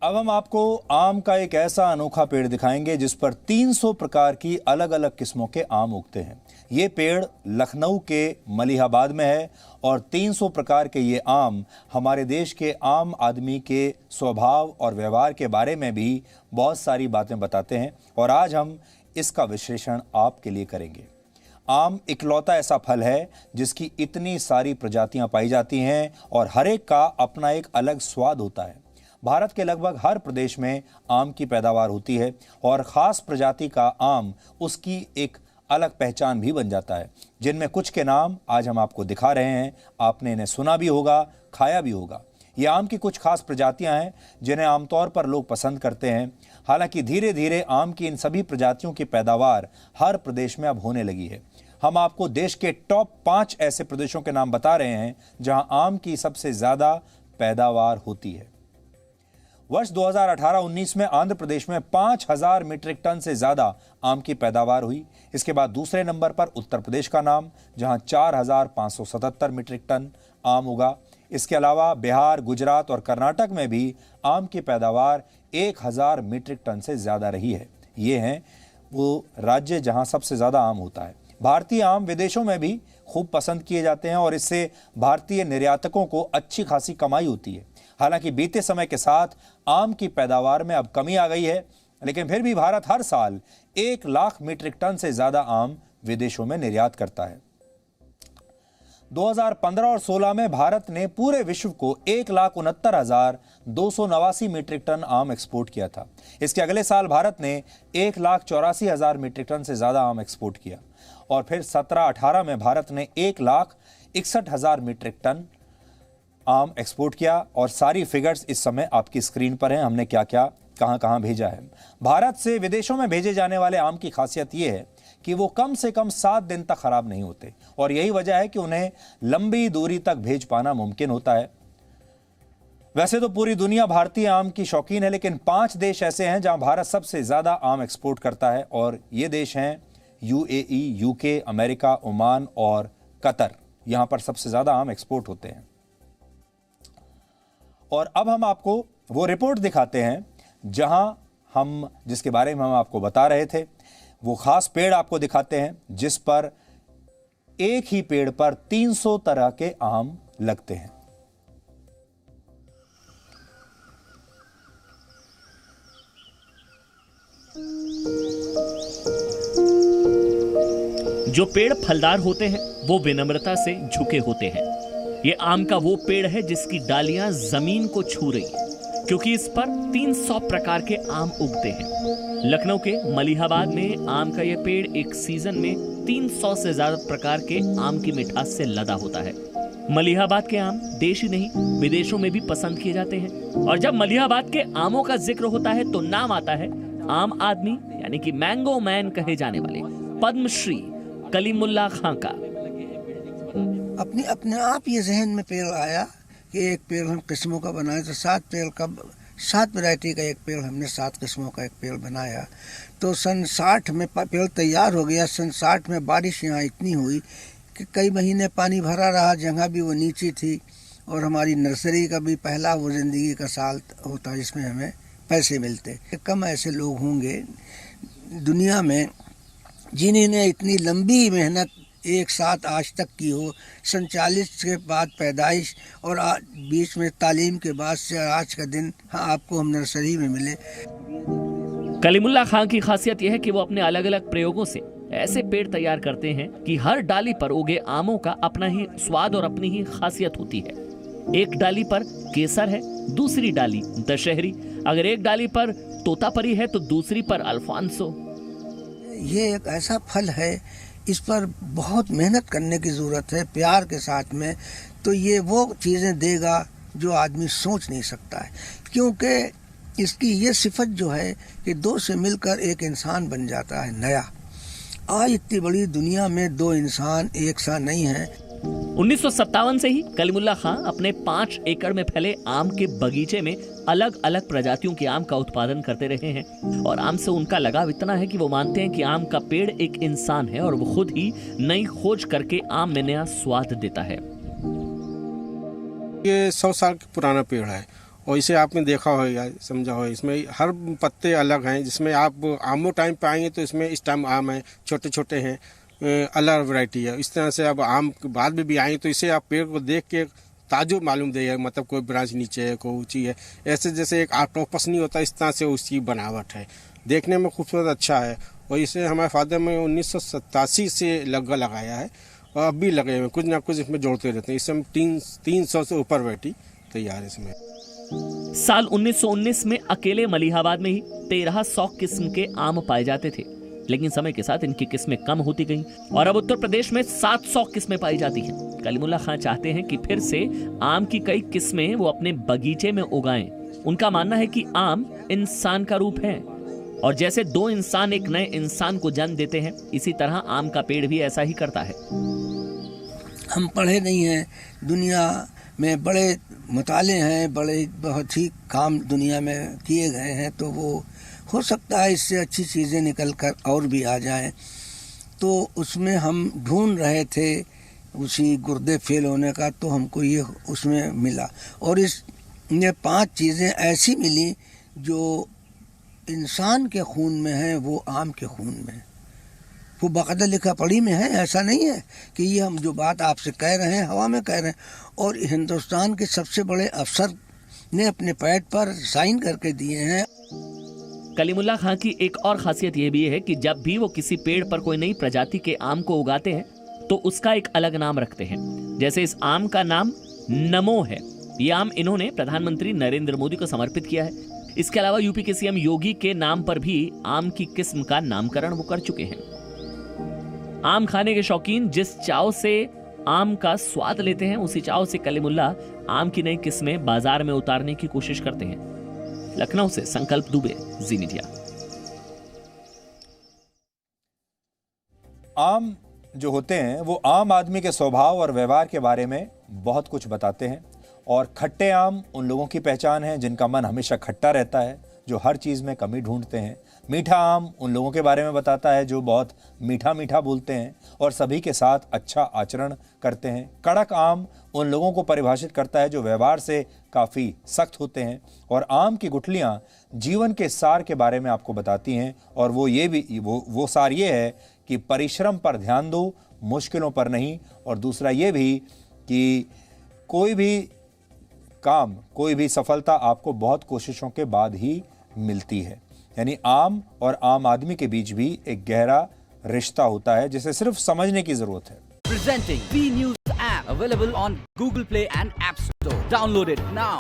अब हम आपको आम का एक ऐसा अनोखा पेड़ दिखाएंगे जिस पर 300 प्रकार की अलग अलग किस्मों के आम उगते हैं। ये पेड़ लखनऊ के मलिहाबाद में है और 300 प्रकार के ये आम हमारे देश के आम आदमी के स्वभाव और व्यवहार के बारे में भी बहुत सारी बातें बताते हैं और आज हम इसका विश्लेषण आपके लिए करेंगे। आम इकलौता ऐसा फल है जिसकी इतनी सारी प्रजातियां पाई जाती हैं और हर एक का अपना एक अलग स्वाद होता है। भारत के लगभग हर प्रदेश में आम की पैदावार होती है और ख़ास प्रजाति का आम उसकी एक अलग पहचान भी बन जाता है, जिनमें कुछ के नाम आज हम आपको दिखा रहे हैं। आपने इन्हें सुना भी होगा, खाया भी होगा। ये आम की कुछ खास प्रजातियां हैं जिन्हें आमतौर पर लोग पसंद करते हैं। हालांकि धीरे धीरे आम की इन सभी प्रजातियों की पैदावार हर प्रदेश में अब होने लगी है। हम आपको देश के टॉप 5 ऐसे प्रदेशों के नाम बता रहे हैं जहां आम की सबसे ज़्यादा पैदावार होती है। वर्ष 2018-19 में आंध्र प्रदेश में 5000 मीट्रिक टन से ज्यादा आम की पैदावार हुई। इसके बाद दूसरे नंबर पर उत्तर प्रदेश का नाम, जहां 4577 मीट्रिक टन आम उगा। इसके अलावा बिहार, गुजरात और कर्नाटक में भी आम की पैदावार 1000 मीट्रिक टन से ज्यादा रही है। ये हैं वो राज्य जहां सबसे ज्यादा आम होता है। भारतीय आम विदेशों में भी खूब पसंद किए जाते हैं और इससे भारतीय निर्यातकों को अच्छी खासी कमाई होती है। हालांकि बीते समय के साथ आम की पैदावार में अब कमी आ गई है, लेकिन फिर भी भारत हर साल 1 लाख मीट्रिक टन से ज्यादा आम विदेशों में निर्यात करता है। 2015 और 16 में भारत ने पूरे विश्व को 1,69,289 मीट्रिक टन आम एक्सपोर्ट किया था। इसके अगले साल भारत ने 1,84,000 मीट्रिक टन से ज्यादा आम एक्सपोर्ट किया और फिर 17-18 में भारत ने 1,61,000 मीट्रिक टन आम एक्सपोर्ट किया। और सारी फिगर्स इस समय आपकी स्क्रीन पर हैं, हमने क्या क्या कहां भेजा है। भारत से विदेशों में भेजे जाने वाले आम की खासियत यह है कि वो कम से कम 7 दिन तक खराब नहीं होते और यही वजह है कि उन्हें लंबी दूरी तक भेज पाना मुमकिन होता है। वैसे तो पूरी दुनिया भारतीय आम की शौकीन है, लेकिन 5 देश ऐसे हैं जहां भारत सबसे ज्यादा आम एक्सपोर्ट करता है और ये देश हैं UAE, UK, अमेरिका, ओमान और कतर। यहां पर सबसे ज्यादा आम एक्सपोर्ट होते हैं। और अब हम आपको वो रिपोर्ट दिखाते हैं जहां जिसके बारे में हम आपको बता रहे थे। वो खास पेड़ आपको दिखाते हैं जिस पर एक ही पेड़ पर 300 तरह के आम लगते हैं। जो पेड़ फलदार होते हैं वो विनम्रता से झुके होते हैं। ये आम का वो पेड़ है जिसकी डालियां जमीन को छू रही हैं, क्योंकि इस पर 300 प्रकार के आम उगते हैं। लखनऊ के मलिहाबाद में आम का ये पेड़ एक सीजन में 300 से ज्यादा प्रकार के आम की मिठास से लदा होता है। मलिहाबाद के आम देश ही नहीं विदेशों में भी पसंद किए जाते हैं और जब मलिहाबाद के आमों का जिक्र होता है तो नाम आता है आम आदमी यानी कि मैंगो मैन कहे जाने वाले पद्मश्री कलीमुल्ला खां का। अपने आप ये जहन में पेड़ आया कि एक पेड़ हम किस्मों का बनाए, तो 7 वैरायटी का एक पेड़ हमने 7 किस्मों का एक पेड़ बनाया। तो सन 60 में पेड़ तैयार हो गया। सन 60 में बारिश यहाँ इतनी हुई कि कई महीने पानी भरा रहा, जगह भी वो नीची थी और हमारी नर्सरी का भी पहला वो ज़िंदगी का साल होता जिसमें हमें पैसे मिलते। कम ऐसे लोग होंगे दुनिया में जिन्होंने इतनी लंबी मेहनत एक साथ आज तक की हो। 47 के बाद पैदाइश और बीच में तालीम के बाद से आज का दिन आपको हम नर्सरी में मिले। कलीमुल्ला खां की खासियत यह है कि वो अपने अलग अलग प्रयोगों से ऐसे पेड़ तैयार करते हैं कि हर डाली पर उगे आमों का अपना ही स्वाद और अपनी ही खासियत होती है। एक डाली पर केसर है, दूसरी डाली दशहरी। अगर एक डाली पर तोतापरी है तो दूसरी पर अल्फांसो। ये एक ऐसा फल है, इस पर बहुत मेहनत करने की ज़रूरत है प्यार के साथ में, तो ये वो चीज़ें देगा जो आदमी सोच नहीं सकता है। क्योंकि इसकी ये सिफत जो है कि 2 से मिलकर एक इंसान बन जाता है नया। आज इतनी बड़ी दुनिया में 2 इंसान एक सा नहीं है। 1957 से ही कलीमुल्ला खां अपने 5 एकड़ में फैले आम के बगीचे में अलग अलग प्रजातियों के आम का उत्पादन करते रहे हैं और आम से उनका लगाव इतना है कि वो मानते हैं कि आम का पेड़ एक इंसान है और वो खुद ही नई खोज करके आम में नया स्वाद देता है। ये 100 साल पुराना पेड़ है और इसे आपने देखा होगा, समझा हो, इसमें हर पत्ते अलग हैं। जिसमें आप आमो टाइम पे आएंगे तो इसमें इस टाइम आम है, छोटे छोटे हैं, अलग वैरायटी है। इस तरह से अब आम बाद में भी आएंगे तो इसे आप पेड़ को देख के ताजुब मालूम देगा, मतलब कोई ब्रांच नीचे है, कोई ऊंची है, ऐसे जैसे एक ऑक्टोपस नहीं होता, इस तरह से उसकी बनावट है। देखने में खूबसूरत अच्छा है। और इसे हमारे फादर में 1987 से लगाया है और अब भी लगे हुए, कुछ ना कुछ इसमें जोड़ते रहते हैं। इसमें 300 से ऊपर वैरायटी तैयार है इसमें। साल 1919 में अकेले मलिहाबाद में ही 1300 किस्म के आम पाए जाते थे, लेकिन समय के साथ इनकी किस्में कम होती गईं और अब उत्तर प्रदेश में 700 किस्में पाई जाती हैं। कलीमुल्लाह खां चाहते हैं कि फिर से आम की कई किस्में वो अपने बगीचे में उगाएं। उनका मानना है कि आम इंसान का रूप है और जैसे दो इंसान एक नए इंसान को जन्म देते हैं, इसी तरह आम का पेड़ भी ऐसा ही करता है। हम पढ़े नहीं हैं, दुनिया में बड़े मुताले हैं, बड़े बहुत ही काम दुनिया में किए गए हैं, तो वो हो सकता है इससे अच्छी चीज़ें निकल कर और भी आ जाएं। तो उसमें हम ढूंढ रहे थे उसी गुर्दे फेल होने का, तो हमको ये उसमें मिला और ये 5 चीज़ें ऐसी मिली जो इंसान के खून में है, वो आम के खून में, वो बाकायदा लिखा पढ़ी में है। ऐसा नहीं है कि ये हम जो बात आपसे कह रहे हैं हवा में कह रहे हैं। और हिंदुस्तान के सबसे बड़े अफसर ने अपने पैड पर साइन करके दिए हैं। कलीमुल्लाह खां की एक और खासियत यह भी है कि जब भी वो किसी पेड़ पर कोई नई प्रजाति के आम को उगाते हैं तो उसका एक अलग नाम रखते हैं। जैसे इस आम का नाम नमो है। ये आम इन्होंने प्रधानमंत्री नरेंद्र मोदी को समर्पित किया है। इसके अलावा यूपी के सीएम योगी के नाम पर भी आम की किस्म का नामकरण वो कर चुके हैं। आम खाने के शौकीन जिस चाव से आम का स्वाद लेते हैं, उसी चाव से कलीमुल्लाह आम की नई किस्में बाजार में उतारने की कोशिश करते हैं। लखनऊ से संकल्प दुबे, जी मीडिया। आम जो होते हैं वो आम आदमी के स्वभाव और व्यवहार के बारे में बहुत कुछ बताते हैं और खट्टे आम उन लोगों की पहचान है जिनका मन हमेशा खट्टा रहता है, जो हर चीज़ में कमी ढूंढते हैं। मीठा आम उन लोगों के बारे में बताता है जो बहुत मीठा मीठा बोलते हैं और सभी के साथ अच्छा आचरण करते हैं। कड़क आम उन लोगों को परिभाषित करता है जो व्यवहार से काफ़ी सख्त होते हैं। और आम की गुठलियाँ जीवन के सार के बारे में आपको बताती हैं और वो सार ये है कि परिश्रम पर ध्यान दो, मुश्किलों पर नहीं। और दूसरा ये भी कि कोई भी काम, कोई भी सफलता आपको बहुत कोशिशों के बाद ही मिलती है। यानी आम और आम आदमी के बीच भी एक गहरा रिश्ता होता है जिसे सिर्फ समझने की जरूरत है। Presenting B News app available on Google Play and App Store. Download it now.